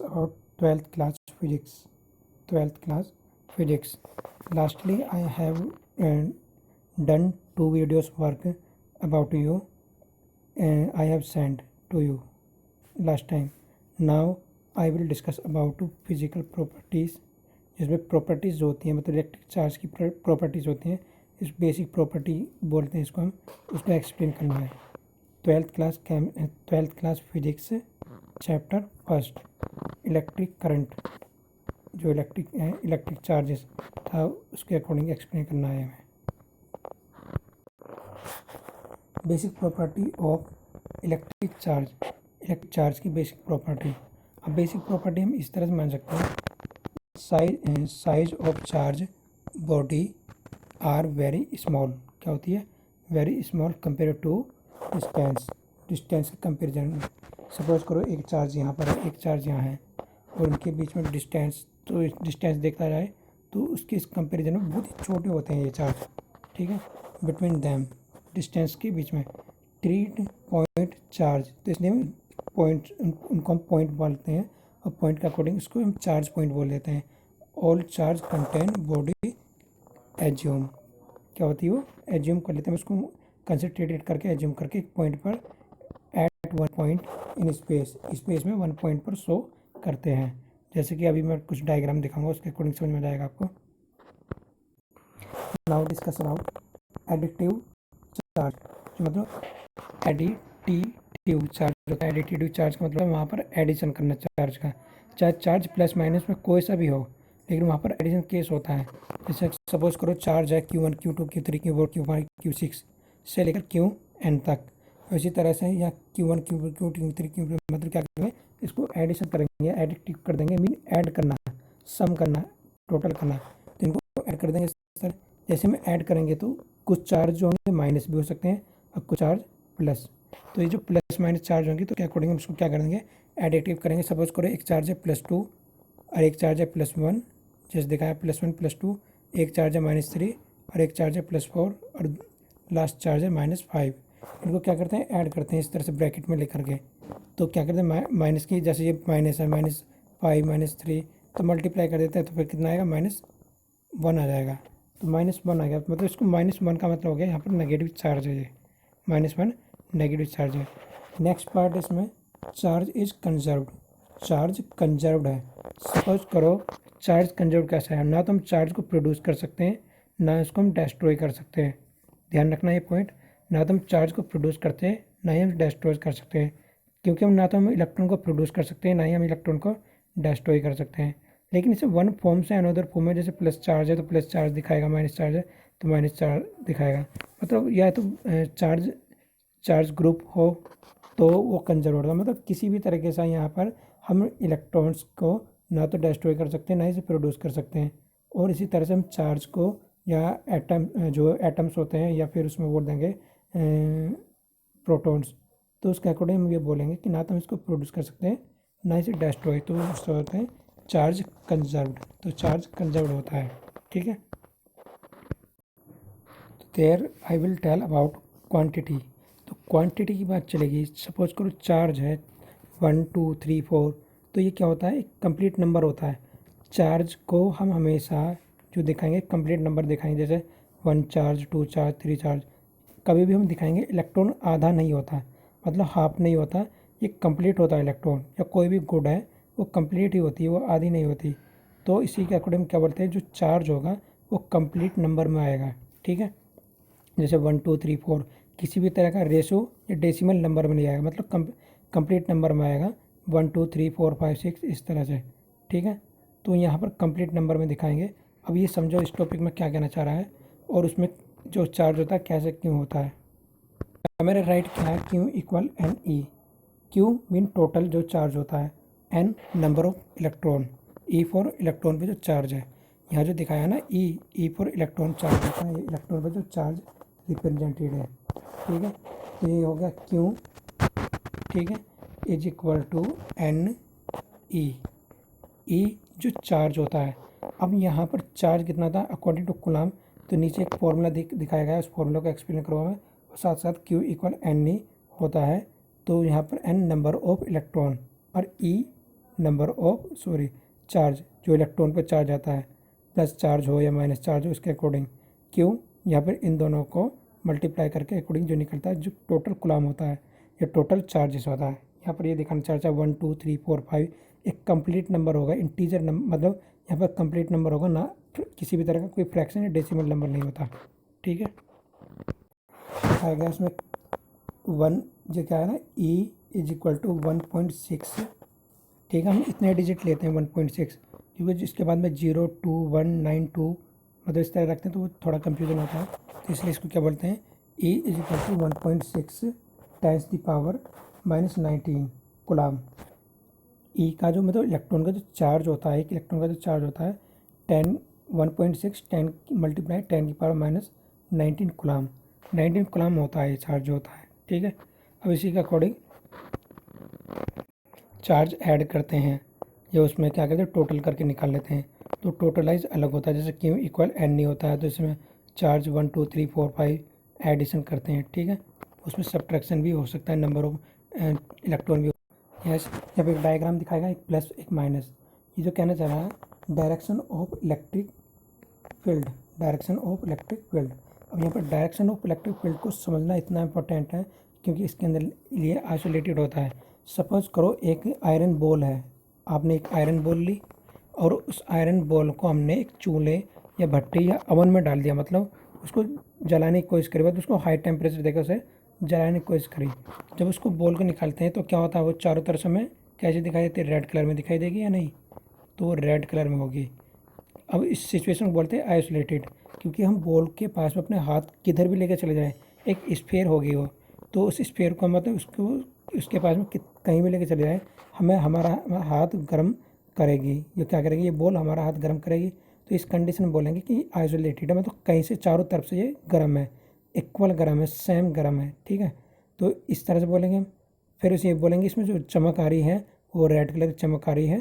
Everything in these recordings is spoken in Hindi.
about 12th class physics. Lastly, I have done 2 videos work about you, I have sent to you last time. Now I will discuss about physical properties, जिसमें प्रॉपर्टीज़ जो होती हैं मतलब इलेक्ट्रिक चार्ज की प्रॉपर्टीज़ होती हैं, इस बेसिक प्रॉपर्टी बोलते हैं इसको हम, उसको एक्सप्लेन करना है। 12th class physics chapter first, electric current, जो इलेक्ट्रिक चार्जेस था उसके अकॉर्डिंग एक्सप्लेन करना है हमें। Basic property of electric charge की बेसिक प्रॉपर्टी। अब बेसिक प्रॉपर्टी हम इस तरह से मान सकते हैं, size of charge body are very small. क्या होती है? Very small compare to distance के कंपेरिजन में। सपोज करो एक चार्ज यहाँ पर है, एक चार्ज यहाँ है और उनके बीच में डिस्टेंस, तो डिस्टेंस देखा जाए तो उसके इस कंपेरिजन में बहुत ही छोटे होते हैं ये चार्ज, ठीक है। बिटवीन दैम, डिस्टेंस के बीच में, ट्रीट पॉइंट चार्ज, तो इसलिए हम पॉइंट, उनको हम पॉइंट बोलते हैं और पॉइंट के अकॉर्डिंग इसको हम चार्ज पॉइंट बोल देते हैं। All charge contain body assume. क्या होती है वो? एज्यूम कर लेते हैं, उसको कंसंट्रेटेड करके एज्यूम करके एक पॉइंट पर at one point in space में वन पॉइंट पर शो करते हैं। जैसे कि अभी मैं कुछ डायग्राम दिखाऊंगा, उसके अकॉर्डिंग समझ में आ जाएगा आपको। Now discuss about additive charge, जो मतलब एडिटिव चार्ज होता है। एडिटिव चार्ज का मतलब वहाँ पर एडिशन करना चार्ज का, चाहे चार्ज प्लस माइनस में कोई सा भी हो, लेकिन वहाँ पर एडिशन केस होता है। जैसे सपोज करो चार्ज है Q1 Q2 Q3 Q4 Q5 Q6 से लेकर Qn तक। इसी तरह से यहाँ Q1 Q2 Q3 Q4 मतलब क्या करेंगे, इसको एडिशन करेंगे, एडिटिव कर देंगे, मीन ऐड करना, सम करना, टोटल करना, तो इनको ऐड कर देंगे इस तरह। जैसे में ऐड करेंगे तो कुछ चार्ज जो होंगे माइनस भी हो सकते हैं और कुछ चार्ज प्लस। तो ये जो प्लस माइनस चार्ज होंगे तो क्या अकॉर्डिंग हम इसको क्या करेंगे, एडिटिव करेंगे। सपोज करो एक चार्ज है +2 और एक चार्ज है +1, जैसे दिखाया +1 +2, एक चार्ज है -3 और एक चार्ज है +4 और लास्ट चार्ज है -5। इनको क्या करते हैं, ऐड करते हैं इस तरह से ब्रैकेट में लिख करके। तो क्या करते हैं, माइनस की, जैसे ये माइनस है, -5 -3, तो मल्टीप्लाई कर देते हैं तो फिर कितना आएगा, -1 आ जाएगा। तो -1 आ गया, मतलब इसको -1 का मतलब हो गया यहाँ पर नेगेटिव चार्ज है, ये -1 नेगेटिव चार्ज है। नेक्स्ट पार्ट इसमें, charge is conserved, charge conserved है। सपोज करो चार्ज कंजर्व कैसा है, ना तो हम चार्ज को प्रोड्यूस कर सकते हैं, ना इसको हम डिस्ट्रॉय कर सकते हैं। ध्यान रखना ये पॉइंट, ना तो हम चार्ज को प्रोड्यूस करते हैं, ना ही हम डिस्ट्रॉय कर सकते हैं, क्योंकि हम ना तो हम इलेक्ट्रॉन को प्रोड्यूस कर सकते हैं, ना ही हम इलेक्ट्रॉन को डिस्ट्रॉय कर सकते हैं। लेकिन इसे वन फॉर्म से अनदर फॉर्म में, जैसे प्लस चार्ज है तो प्लस चार्ज दिखाएगा, माइनस चार्ज है तो माइनस चार्ज दिखाएगा। मतलब या तो चार्ज ग्रुप हो तो वो कंजर्व होगा, मतलब किसी भी तरीके से यहाँ पर हम इलेक्ट्रॉन्स को ना तो डिस्ट्रॉय कर सकते हैं, ना ही इसे प्रोड्यूस कर सकते हैं। और इसी तरह से हम चार्ज को या जो एटम्स होते हैं या फिर उसमें बोल देंगे प्रोटॉन्स, तो उसके अकॉर्डिंग हम ये बोलेंगे कि ना तो हम इसको प्रोड्यूस कर सकते हैं, ना इसे डिस्ट्रॉय, तो उससे होते हैं चार्ज कंजर्व्ड। तो चार्ज कंजर्व्ड होता है, ठीक है। तो there I will tell about quantity. तो क्वांटिटी की बात चलेगी। सपोज करो चार्ज है 1 2 3 4, तो ये क्या होता है, एक कंप्लीट नंबर होता है। चार्ज को हम हमेशा जो दिखाएंगे कंप्लीट नंबर दिखाएंगे, जैसे 1 चार्ज 2 चार्ज 3 चार्ज। कभी भी हम दिखाएंगे इलेक्ट्रॉन आधा नहीं होता, मतलब हाफ नहीं होता, ये कंप्लीट होता है। इलेक्ट्रॉन या कोई भी गुड है वो कंप्लीट ही होती है, वो आधी नहीं होती। तो इसी के अकॉर्डिंग क्या बोलते हैं, जो चार्ज होगा वो कंप्लीट नंबर में आएगा, ठीक है। जैसे 1 2 3 4 किसी भी तरह का रेशो या डेसिमल नंबर में नहीं आएगा, मतलब कंप्लीट नंबर में आएगा 1 2 3 4 5 6 इस तरह से, ठीक है। तो यहाँ पर कंप्लीट नंबर में दिखाएंगे। अब ये समझो इस टॉपिक में क्या कहना चाह रहा है और उसमें जो चार्ज होता है कैसे क्यों होता है। मेरा राइट क्या है, Q = NE। Q mean total जो चार्ज होता है, N number of electron, E for electron पे जो चार्ज है। यहाँ जो दिखाया है ना, E फॉर इलेक्ट्रॉन चार्ज होता है, ये इलेक्ट्रॉन पे जो चार्ज रिप्रेजेंटेड है, ठीक है। तो ये हो गया Q, ठीक है, = NE। E जो चार्ज होता है। अब यहाँ पर चार्ज कितना था अकॉर्डिंग टू कूलम, तो नीचे एक फॉर्मूला दिखाया गया है, उस फॉर्मूला को एक्सप्लेन करूँगा मैं, और साथ साथ Q = NE होता है। तो यहाँ पर N नंबर ऑफ इलेक्ट्रॉन और E नंबर ऑफ चार्ज, जो इलेक्ट्रॉन पर चार्ज आता है, प्लस चार्ज हो या माइनस चार्ज हो, इसके अकॉर्डिंग। क्यों, यहाँ पर इन दोनों को मल्टीप्लाई करके अकॉर्डिंग जो निकलता है, जो टोटल कूलम होता है या टोटल चार्जेस होता है, यहाँ पर ये दिखाना चाहता है 1 2 3 4 5 एक कंप्लीट नंबर होगा, इंटीजर नंबर, मतलब यहाँ पर कंप्लीट नंबर होगा ना, किसी भी तरह का कोई फ्रैक्शन या डेसिमल नंबर नहीं होता। ठीक है, आएगा इसमें 1, जो क्या है ना, E इज इक्वल टू 1.6। ठीक है, हम इतने डिजिट लेते हैं 1.6, क्योंकि जिसके बाद में 0 2 1 9 2 मतलब इस तरह रखते हैं तो वो थोड़ा कंफ्यूजन होता है, तो इसलिए इसको क्या बोलते हैं, E is equal to 1.6 times the power -19 coulomb. E का जो मतलब इलेक्ट्रॉन का जो चार्ज होता है, एक इलेक्ट्रॉन का जो चार्ज होता है 1.6 10 मल्टीप्लाई 10 की पावर -19 कूलम, 19 कूलम होता है ये चार्ज जो होता है। ठीक है, अब इसी के अकॉर्डिंग चार्ज ऐड करते हैं, या उसमें क्या करते हैं, टोटल करके निकाल लेते हैं, तो टोटलाइज अलग होता है, जैसे Q इक्वल N नहीं होता है, तो इसमें चार्ज 1 2 3 4 5 एडिशन करते हैं। ठीक है, उसमें सब्ट्रैक्शन भी हो सकता है, नंबर ऑफ इलेक्ट्रॉन भी। यस, यहाँ पे एक डायग्राम दिखाएगा, एक प्लस एक माइनस, ये जो कहना चाह रहा है direction of electric field, direction of electric field. अब यहाँ पर डायरेक्शन ऑफ इलेक्ट्रिक फील्ड को समझना इतना इंपॉर्टेंट है, क्योंकि इसके अंदर ये आइसोलेटेड होता है। सपोज करो एक आयरन बॉल है, आपने एक आयरन बॉल ली और उस आयरन बॉल को हमने एक चूल्हे या भट्टी या अवन में डाल दिया, मतलब उसको जलाने की कोशिश करी, मतलब उसको हाई टेम्परेचर देकर उसे जलाने की कोशिश करी। जब उसको बॉल को निकालते हैं तो क्या होता है, वो चारों तरफ से हमें कैसे दिखाई देती है, रेड कलर में दिखाई देगी या नहीं, तो वो रेड कलर में होगी। अब इस सिचुएशन को बोलते हैं आइसोलेटेड, क्योंकि हम बॉल के पास में अपने हाथ किधर भी लेकर चले जाएं, एक स्फीयर होगी वो, तो उस स्फीयर को मतलब उसको उसके पास में कहीं भी लेकर चले जाएं, हमें हमारा हाथ गर्म करेगी। ये क्या करेगी, ये बॉल हमारा हाथ गर्म करेगी, तो इस कंडीशन में बोलेंगे कि आइसोलेटेड है, मतलब कहीं से चारों तरफ से ये गर्म है, इक्वल गर्म है, सेम गर्म है। ठीक है, तो इस तरह से बोलेंगे हम। फिर उसे बोलेंगे इसमें जो चमक आ रही है वो रेड कलर की चमक आ रही है।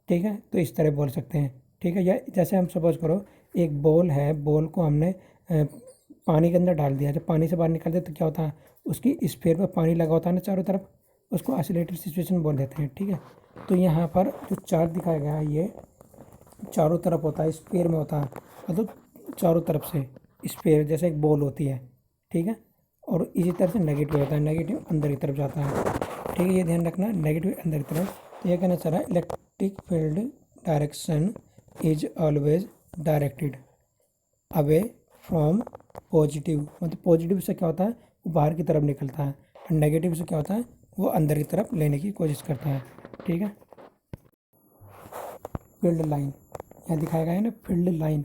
ठीक है, तो इस तरह बोल सकते हैं। ठीक है, या जैसे हम सपोज करो एक बॉल है, बॉल को हमने पानी के अंदर डाल दिया, जब पानी से बाहर निकलते तो क्या होता है, उसकी स्फीयर पर पानी लगा होता है ना चारों तरफ, उसको आइसोलेटेड सिचुएशन बोल देते हैं। ठीक है, तो यहाँ पर जो चार्ज दिखाया गया है ये चारों तरफ होता है, स्फीयर में होता है, मतलब चारों तरफ से स्फीयर जैसे एक बॉल होती है। ठीक है, और इसी तरह से नेगेटिव होता है, नेगेटिव अंदर की तरफ जाता है। ठीक है, ये ध्यान रखना, नेगेटिव अंदर की तरफ। तो ये कहना चाह रहा है electric field direction is always directed away from positive, मतलब पॉजिटिव से क्या होता है, वो बाहर की तरफ निकलता है, और नेगेटिव से क्या होता है, वो अंदर की तरफ लेने की कोशिश करता है। ठीक है, फील्ड लाइन यहाँ दिखाया गया है ना, फील्ड लाइन।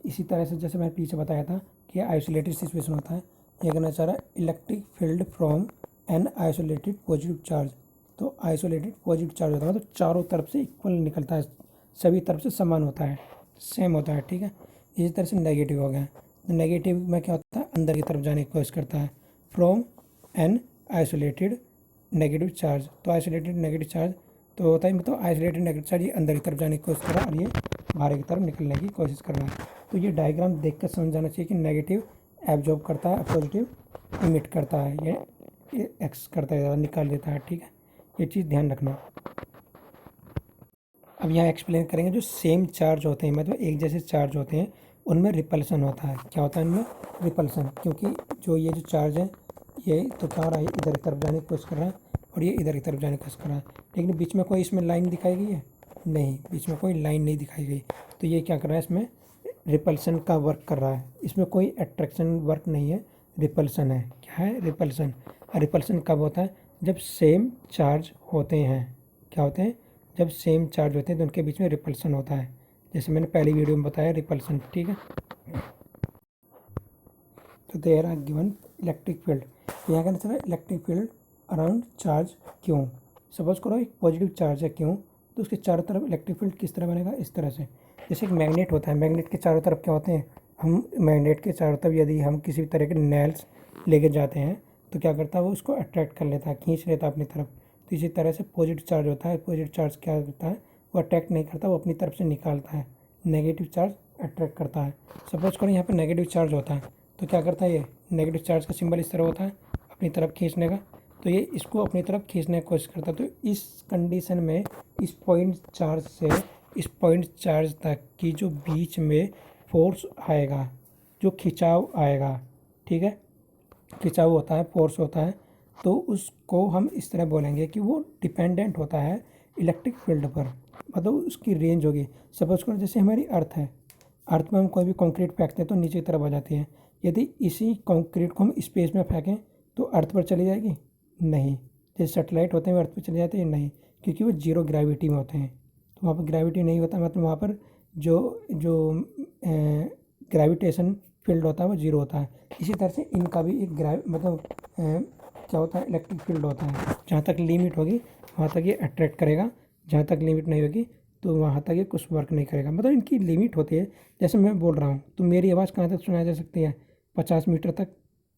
इसी तरह से जैसे मैंने पीछे बताया था कि आइसोलेटेड सिचुएशन होता है, ये कहना चाह रहा है electric field from an isolated positive charge. तो आइसोलेटेड पॉजिटिव चार्ज होता है मतलब चारों तरफ से इक्वल निकलता है, सभी तरफ से समान होता है, सेम होता है। ठीक है, इसी तरह से नेगेटिव हो गया, तो नेगेटिव में क्या होता है, अंदर की तरफ जाने की कोशिश करता है, from an isolated negative charge. तो आइसोलेटेड नेगेटिव चार्ज तो होता है, मतलब आइसोलेटेड नेगेटिव चार्ज ये अंदर की तरफ जाने की कोशिश कर रहा है और ये बाहर की तरफ निकलने की कोशिश कर रहा है। तो ये डायग्राम देख कर समझ जाना चाहिए कि नेगेटिव एब्जॉर्ब करता है, पॉजिटिव इमिट करता है, ये एक्स करता है, निकाल देता है। ठीक है, ये चीज़ ध्यान रखना। अब यहाँ एक्सप्लेन करेंगे, जो सेम चार्ज होते हैं, मतलब एक जैसे चार्ज होते हैं, उनमें रिपल्सन होता है। क्या होता है इनमें, रिपल्सन, क्योंकि जो ये जो चार्ज है ये तो क्या हो रहा है, इधर की तरफ जाने की कोशिश कर रहा है और ये इधर की तरफ जाने की कोशिश कर रहा है, लेकिन बीच में कोई इसमें लाइन दिखाई गई है नहीं, बीच में कोई लाइन नहीं दिखाई गई, तो ये क्या कर रहा है, इसमें रिपल्सन का वर्क कर रहा है, इसमें कोई अट्रैक्शन वर्क नहीं है, रिपल्सन है। क्या है, रिपल्सन। रिपल्सन कब होता है, जब सेम चार्ज होते हैं। क्या होते हैं, जब सेम चार्ज होते हैं तो उनके बीच में रिपल्सन होता है, जैसे मैंने पहली वीडियो में बताया रिपल्सन। ठीक है, तो there are given electric field, यहाँ का आंसर है इलेक्ट्रिक फील्ड अराउंड चार्ज क्यों। सपोज करो एक पॉजिटिव चार्ज है क्यों, तो उसके चारों तरफ इलेक्ट्रिक फील्ड किस तरह बनेगा, इस तरह से। जैसे एक मैग्नेट होता है, मैग्नेट के चारों तरफ क्या होते हैं, हम मैग्नेट के चारों तरफ यदि हम किसी भी तरह के नेल्स लेके जाते हैं तो क्या करता है, वो उसको अट्रैक्ट कर लेता है, खींच लेता है अपनी तरफ। तो इसी तरह से पॉजिटिव चार्ज होता है, पॉजिटिव चार्ज क्या करता है, वो अट्रैक्ट नहीं करता, वो अपनी तरफ से निकालता है, नेगेटिव चार्ज अट्रैक्ट करता है। सपोज करो यहाँ पर नेगेटिव चार्ज होता है तो क्या करता है, ये नेगेटिव चार्ज का सिंबल इस तरह होता है, अपनी तरफ खींचने का, तो ये इसको अपनी तरफ खींचने की कोशिश करता है। तो इस कंडीशन में इस पॉइंट चार्ज से इस पॉइंट चार्ज तक की जो बीच में फोर्स आएगा, जो खिंचाव आएगा, ठीक है, खिंचाव होता है, फोर्स होता है, तो उसको हम इस तरह बोलेंगे कि वो डिपेंडेंट होता है इलेक्ट्रिक फील्ड पर, मतलब उसकी रेंज होगी। सपोज करो जैसे हमारी अर्थ है, अर्थ में हम कोई भी कंक्रीट फेंकते हैं तो नीचे की तरफ आ जाती है। यदि इसी कंक्रीट को हम स्पेस में फेंकें तो अर्थ पर चली जाएगी? नहीं। जैसे सैटेलाइट होते हैं वो अर्थ पर चले जाते हैं? नहीं, क्योंकि वो जीरो ग्रेविटी में होते हैं। तो वहाँ पर ग्रेविटी नहीं होता, मतलब वहाँ पर जो जो ग्रेविटेशन फील्ड होता है वो जीरो होता है। इसी तरह से इनका भी एक मतलब क्या होता है, इलेक्ट्रिक फील्ड होता है। जहाँ तक लिमिट होगी वहाँ तक ये अट्रैक्ट करेगा, जहाँ तक लिमिट नहीं होगी तो वहाँ तक ये कुछ वर्क नहीं करेगा। मतलब इनकी लिमिट होती है। जैसे मैं बोल रहा हूँ तो मेरी आवाज़ कहाँ तक सुनाई दे सकती है? 50 मीटर तक,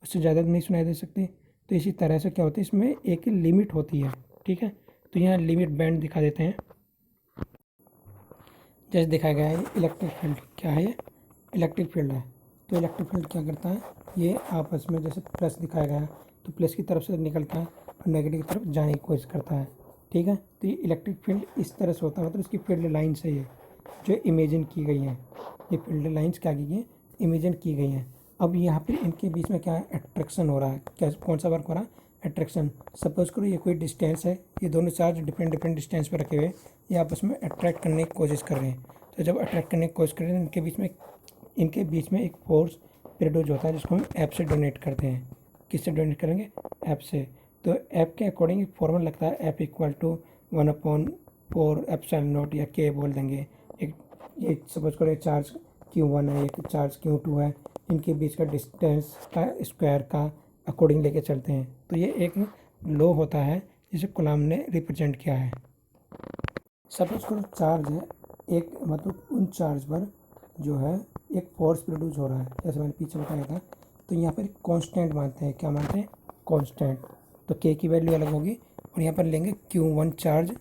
उससे ज़्यादा नहीं सुनाई दे सकती। तो इसी तरह से क्या होती है, इसमें एक लिमिट होती है, ठीक है। तो यहाँ लिमिट बैंड दिखा देते हैं। जैसे दिखाया गया है इलेक्ट्रिक फील्ड, क्या है ये? इलेक्ट्रिक फील्ड है। तो इलेक्ट्रिक फील्ड क्या करता है, ये आपस में जैसे प्लस दिखाया गया है तो प्लस की तरफ से निकलता है और नेगेटिव की तरफ जाने की कोशिश करता है, ठीक है। तो ये इलेक्ट्रिक फील्ड इस तरह से होता है, मतलब इसकी फील्ड लाइन्स है ये जो इमेजिन की गई हैं। ये फील्ड लाइन्स क्या की गई हैं, इमेजिन की गई हैं। अब यहाँ पर इनके बीच में क्या है, अट्रैक्शन हो रहा है। क्या, कौन सा वर्क हो रहा है? अट्रैक्शन। सपोज करो ये कोई डिस्टेंस है, ये दोनों चार्ज डिफरेंट डिफरेंट डिस्टेंस पर रखे हुए ये आपस में अट्रैक्ट करने की कोशिश कर रहे हैं। तो जब अट्रैक्ट करने की कोशिश कर रहे हैं इनके बीच में एक फोर्स प्रोड्यूस होता है जिसको हम एफ से डोनेट करते हैं। किससे डोनेट करेंगे? एफ से। तो एफ के अकॉर्डिंग एक फॉर्मूला लगता है, F equal to 1/4 epsilon naught या के बोल देंगे। एक सपोज करो एक चार्ज Q1 है, एक चार्ज Q2 है, इनके बीच का डिस्टेंस का स्क्वायर का अकॉर्डिंग लेके चलते हैं। तो ये एक लॉ होता है जिसे कूलॉम ने रिप्रेजेंट किया है। सपोज करो चार्ज है एक, मतलब उन चार्ज पर जो है एक फोर्स प्रोड्यूस हो रहा है, जैसे मैंने पीछे बताया था। तो यहाँ पर कांस्टेंट मानते हैं, क्या मानते हैं? कांस्टेंट। तो के की वैल्यू अलग होगी और यहाँ पर लेंगे Q1 charge,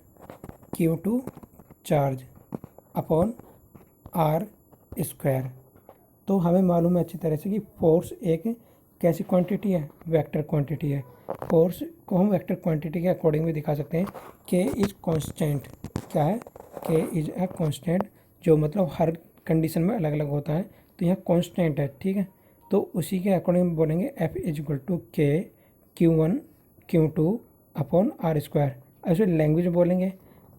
Q2 charge upon R square. तो हमें मालूम है अच्छी तरह से कि फोर्स एक कैसी क्वांटिटी है, वेक्टर क्वांटिटी है। फोर्स को हम वेक्टर क्वांटिटी के अकॉर्डिंग भी दिखा सकते हैं। के इज कांस्टेंट, क्या है? के इज अ कांस्टेंट, जो मतलब हर कंडीशन में अलग अलग होता है। तो यहाँ कांस्टेंट है, ठीक है। तो उसी के अकॉर्डिंग बोलेंगे F is equal to K Q1 Q2 upon R square. ऐसे लैंग्वेज में बोलेंगे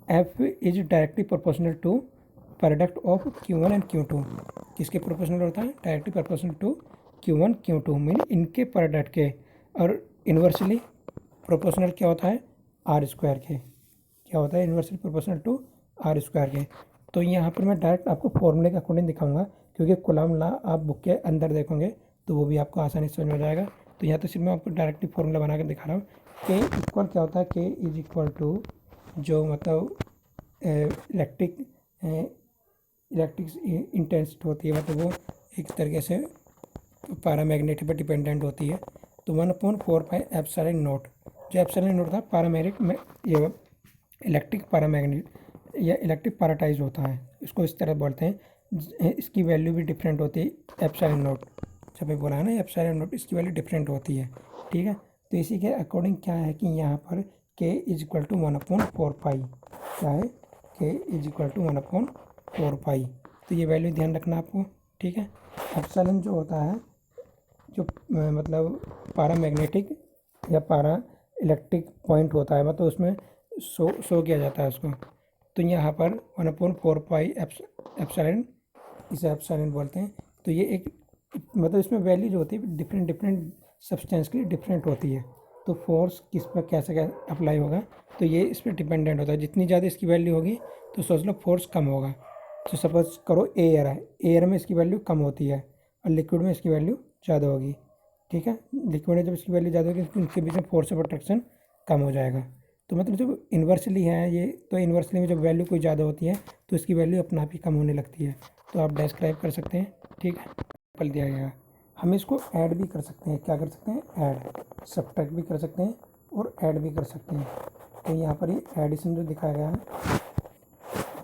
F is directly proportional to product of Q1 and Q2। किसके प्रोपोर्शनल होता है? Directly proportional to Q1 Q2 mean इनके प्रोडक्ट के। और इन्वर्सली प्रोपोर्शनल क्या होता है? आर स्क्वायर के। क्या होता है? Inversely proportional to R square के। तो यहाँ पर मैं डायरेक्ट आपको फॉर्मूले के अकॉर्डिंग दिखाऊंगा, क्योंकि कूलॉम लॉ आप बुक के अंदर देखोगे तो वो भी आपको आसानी से समझ में आ जाएगा। तो यहाँ तो सिर्फ मैं आपको डायरेक्टली फॉर्मूला बना कर दिखा रहा हूँ। के इक्वल क्या होता है? के इज इक्वल टू जो मतलब इलेक्ट्रिक इंटेंसिटी होती है, मतलब वो एक तरीके से पैरामैग्नेटिक पर डिपेंडेंट होती है। तो 1/4 एप्सिलॉन नॉट, जो एप्सिलॉन नॉट था पैरामैग्नेटिक में, ये इलेक्ट्रिक पैरामैग्नेट या इलेक्ट्रिक पैराटाइज होता है, इसको इस तरह बोलते हैं। इसकी वैल्यू भी डिफरेंट होती है एप्सिलॉन नॉट। जब मैं बोला ना एप्सिलॉन नॉट, इसकी वैल्यू डिफरेंट होती है, ठीक है। तो इसी के अकॉर्डिंग क्या है कि यहाँ पर के इज इक्वल टू 1/4 पाई, क्या है? के इज इक्वल टू 1/4 पाई। तो ये वैल्यू ध्यान रखना आपको, ठीक है। एप्सिलॉन जो होता है, जो मतलब पैरामैग्नेटिक या पैरा इलेक्ट्रिक पॉइंट होता है, मतलब उसमें शो किया जाता है उसको। तो यहाँ पर 1/4 पाई एप्सिलॉन, इसे एप्सिलॉन बोलते हैं। तो ये एक मतलब इसमें वैल्यू जो होती है डिफरेंट डिफरेंट सब्सटेंस के लिए डिफरेंट होती है। तो फोर्स किस पर कैसे क्या अप्लाई होगा तो ये इस पर डिपेंडेंट होता है। जितनी ज़्यादा इसकी वैल्यू होगी तो सोच लो फोर्स कम होगा। तो सपोज करो एयर है, एयर में इसकी वैल्यू कम होती है और लिक्विड में इसकी वैल्यू ज़्यादा होगी, ठीक है। लिक्विड में जब इसकी वैल्यू ज़्यादा होगी तो उनके बीच में फोर्स ऑफ अट्रैक्शन कम हो जाएगा। तो मतलब जब इन्वर्सली है ये, तो इन्वर्सली में जब वैल्यू कोई ज़्यादा होती है तो इसकी वैल्यू अपना आप ही कम होने लगती है। तो आप डिस्क्राइब कर सकते हैं, ठीक है। एग्जाम्पल दिया गया है। हम इसको ऐड भी कर सकते हैं, क्या कर सकते हैं? ऐड, सब्ट्रैक्ट भी कर सकते हैं और ऐड भी कर सकते हैं। तो यहाँ पर ये एडिशन जो दिखाया गया है,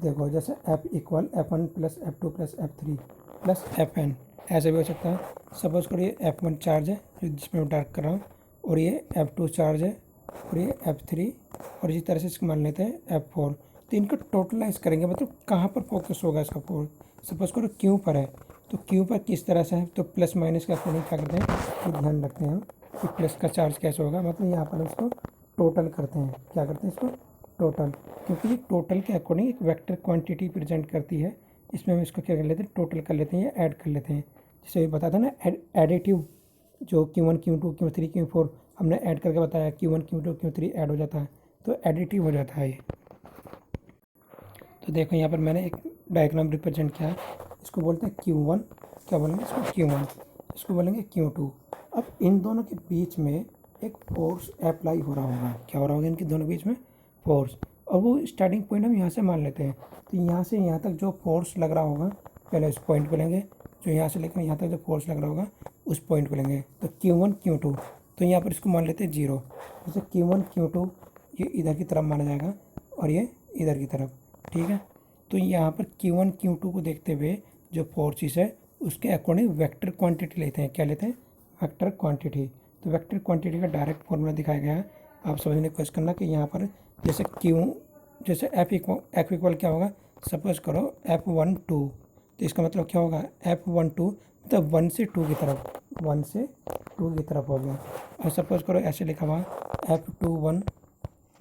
देखो जैसे F equal F1 plus F2 plus F3 plus Fn, ऐसे भी हो सकता है। सपोज करो ये F1 चार्ज है जिसमें मैं डार्क कर रहा हूँ, और ये F2 चार्ज है और ये F3 और इसी तरह से इसको मान लेते हैं F4। तो इनको टोटलाइज करेंगे, मतलब कहाँ पर फोकस होगा इसका फोर। सपोज करो Q पर है, तो Q पर किस तरह से है, तो प्लस माइनस के अकॉर्डिंग क्या करते हैं, तो ध्यान रखते हैं हम कि प्लस का चार्ज कैसे होगा, मतलब यहाँ पर इसको टोटल करते हैं। क्या करते हैं इसको टोटल, क्योंकि ये टोटल के अकॉर्डिंग एक वेक्टर क्वांटिटी प्रेजेंट करती है। इसमें हम इसको क्या कर लेते हैं, टोटल कर लेते हैं या ऐड कर लेते हैं। जैसे ये बताया था ना एडिटिव, जो Q1 Q2 Q3 Q4 हमने ऐड करके बताया, Q1 Q2 Q3 ऐड हो जाता है तो एडिटिव हो जाता है ये। तो देखो यहाँ पर मैंने एक डायग्राम रिप्रेजेंट किया है, इसको बोलते हैं Q1, क्या बोलेंगे इसको Q1, इसको बोलेंगे Q2। अब इन दोनों के बीच में एक फोर्स अप्लाई हो रहा होगा। क्या हो रहा होगा इनके दोनों बीच में, फोर्स। और वो स्टार्टिंग पॉइंट हम यहाँ से मान लेते हैं, तो यहाँ से यहाँ तक जो फोर्स लग रहा होगा, पहले उस पॉइंट को लेंगे, जो यहाँ से लेकर यहाँ तक जो फोर्स लग रहा होगा उस पॉइंट को लेंगे। तो Q1 Q2, तो यहाँ पर इसको मान लेते हैं 0। जैसे Q1 Q2 ये इधर की तरफ माना जाएगा और ये इधर की तरफ, ठीक है। तो यहाँ पर Q1 Q2 को देखते हुए जो फोर्सेस है उसके अकॉर्डिंग वेक्टर क्वांटिटी लेते हैं। क्या लेते हैं, वेक्टर क्वांटिटी। तो वेक्टर क्वांटिटी का डायरेक्ट फॉर्मूला दिखाया गया है, आप समझने की कोशिश करना कि यहाँ पर जैसे जैसे F इक्वल क्या होगा, सपोज करो F12, तो इसका मतलब क्या होगा, F12 मतलब 1 से 2 की तरफ, 1 से 2 की तरफ हो गया। और सपोज करो ऐसे लिखा हुआ F21,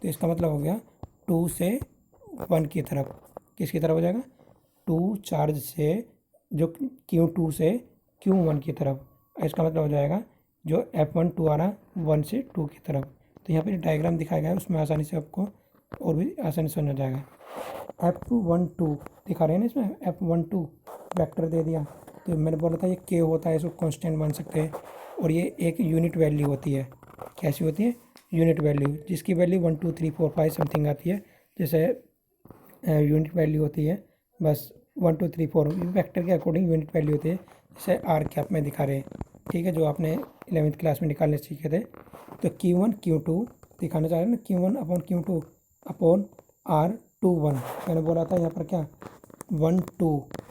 तो इसका मतलब हो गया 2 से 1 की तरफ। किसकी तरफ हो जाएगा, 2 चार्ज से जो Q2 से Q1 की तरफ, इसका मतलब हो जाएगा जो F12 आ रहा 1 से 2 की तरफ। तो यहाँ पे डायग्राम दिखाया गया है, उसमें आसानी से आपको और भी आसानी से समझ आ जाएगा। F12 दिखा रहे हैं ना, इसमें F12 वेक्टर दे दिया, तो मैंने बोला था ये K होता है, इसको कांस्टेंट मान सकते हैं। और ये एक यूनिट वैल्यू होती है, कैसी होती है, यूनिट वैल्यू, जिसकी वैल्यू 1 2 3 4 5 समथिंग आती है। जैसे यूनिट वैल्यू होती है बस 1 2 3 4, वेक्टर के अकॉर्डिंग यूनिट वैल्यू होती है। जैसे आर कैप में दिखा रहे हैं, ठीक है, जो आपने 11वीं क्लास में निकालने सीखे थे। तो Q1 Q2 दिखाना चाह रहे हैं ना, Q1 upon Q2 upon R21। मैंने बोला था यहाँ पर क्या 1 2,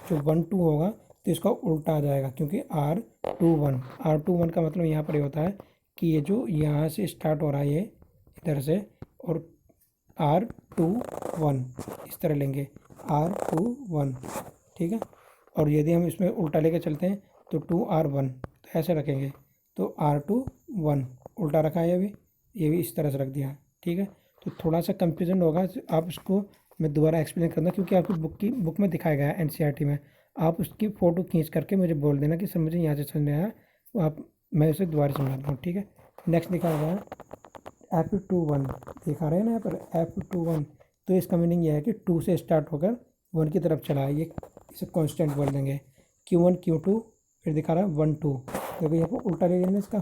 जो 1 2 होगा तो इसका उल्टा आ जाएगा, क्योंकि R21 का मतलब यहाँ पर ये होता है कि ये जो यहाँ से स्टार्ट हो रहा है ये इधर से, और R21 इस तरह लेंगे, R21, ठीक है। और यदि हम इसमें उल्टा लेके चलते हैं तो 2R1, तो ऐसे रखेंगे, तो R21 उल्टा रखा है, ये भी इस तरह से रख दिया, ठीक है। तो थोड़ा सा कंफ्यूजन होगा, आप इसको मैं दोबारा एक्सप्लेन करना, क्योंकि आपकी बुक में दिखाया गया है एनसीईआरटी में। आप उसकी फ़ोटो खींच करके मुझे बोल देना कि सर मुझे यहाँ से समझ में आया, तो आप मैं उसे दोबारा समझाता हूँ, ठीक है। नेक्स्ट दिखाया गया है F21, दिखा रहे हैं ना यहाँ पर F21, तो इसका मीनिंग यह है कि 2 से स्टार्ट होकर 1 की तरफ चला है, ये इसे कांस्टेंट बोल देंगे। Q1 Q2 फिर दिखा रहा है 1 2, देखो यहाँ पर उल्टा ले लेंगे इसका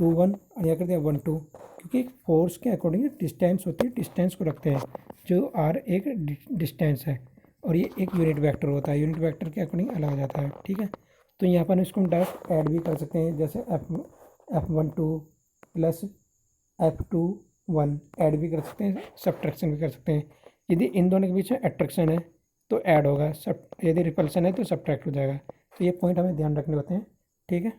2 1 और यहाँ कर दिया 1 2, क्योंकि फोर्स के अकॉर्डिंग डिस्टेंस होती है, डिस्टेंस को रखते हैं, जो आर एक डिस्टेंस है और ये एक यूनिट वेक्टर होता है, यूनिट वेक्टर के अकॉर्डिंग अलग आ जाता है, ठीक है। तो यहाँ पर इसको हम डायरेक्ट ऐड भी कर सकते हैं, जैसे F12 प्लस F21 ऐड भी कर सकते हैं, सब्ट्रैक्शन भी कर सकते हैं। यदि इन दोनों के बीच में अट्रैक्शन है तो ऐड होगा, सब यदि रिपल्सन है तो सब्ट्रैक्ट हो जाएगा। तो ये पॉइंट हमें ध्यान रखने होते हैं, ठीक है।